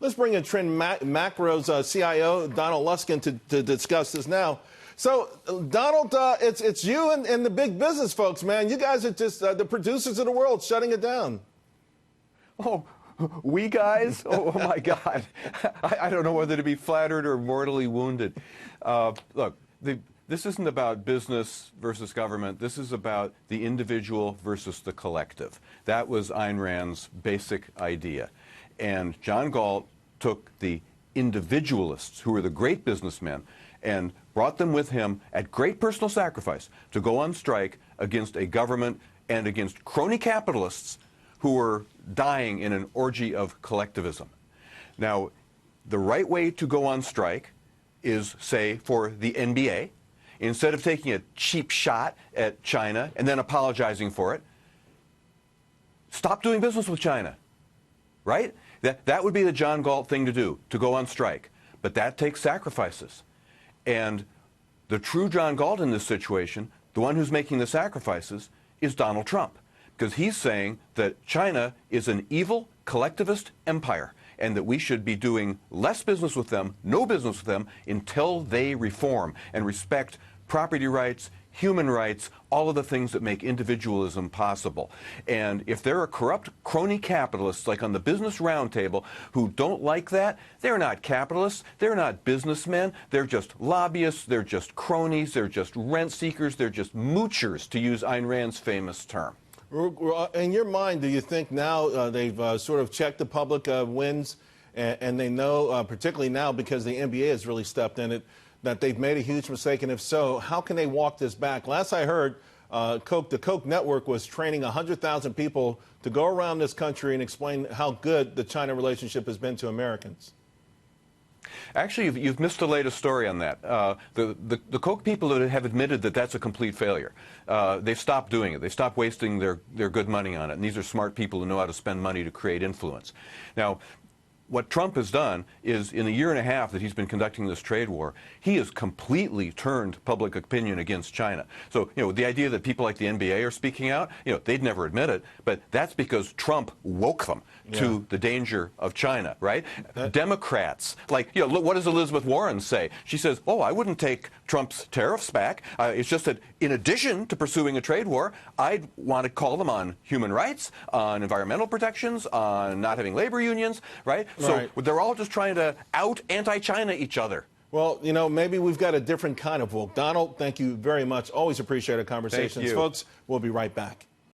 Let's bring in TrendMacro's CIO Donald Luskin to discuss this now. So, Donald, it's you and the big business folks, man. You guys are just the producers of the world shutting it down. Oh, we guys? Oh, my God. I don't know whether to be flattered or mortally wounded. Look, this isn't about business versus government. This is about the individual versus the collective. That was Ayn Rand's basic idea. And John Galt took the individualists, who were the great businessmen, and brought them with him at great personal sacrifice to go on strike against a government and against crony capitalists who were dying in an orgy of collectivism. Now, the right way to go on strike is, say, for the NBA, instead of taking a cheap shot at China and then apologizing for it, stop doing business with China, right? That would be the John Galt thing to do, to go on strike. But that takes sacrifices. And the true John Galt in this situation, the one who's making the sacrifices, is Donald Trump. Because he's saying that China is an evil collectivist empire and that we should be doing less business with them, no business with them, until they reform and respect property rights, human rights, all of the things that make individualism possible. And if there are corrupt crony capitalists, like on the Business Roundtable, who don't like that, they're not capitalists, they're not businessmen, they're just lobbyists, they're just cronies, they're just rent seekers, they're just moochers, to use Ayn Rand's famous term. In your mind, do you think now they've sort of checked the public winds and they know, particularly now because the NBA has really stepped in it, that they've made a huge mistake? And if so, how can they walk this back? Last I heard, the Koch network was training 100,000 people to go around this country and explain how good the China relationship has been to Americans. Actually, you've missed the latest story on that. The Koch people have admitted that that's a complete failure. They've stopped doing it. They stopped wasting their good money on it. And these are smart people who know how to spend money to create influence. Now, what Trump has done is, in a year and a half that he's been conducting this trade war, he has completely turned public opinion against China. So, the idea that people like the NBA are speaking out, they'd never admit it, but that's because Trump woke them to the danger of China, right? Democrats, look, what does Elizabeth Warren say? She says, oh, I wouldn't take Trump's tariffs back. It's just that in addition to pursuing a trade war, I'd want to call them on human rights, on environmental protections, on not having labor unions, right? So they're all just trying to out anti-China each other. Well, maybe we've got a different kind of woke. Donald, thank you very much. Always appreciate our conversations. Folks, we'll be right back.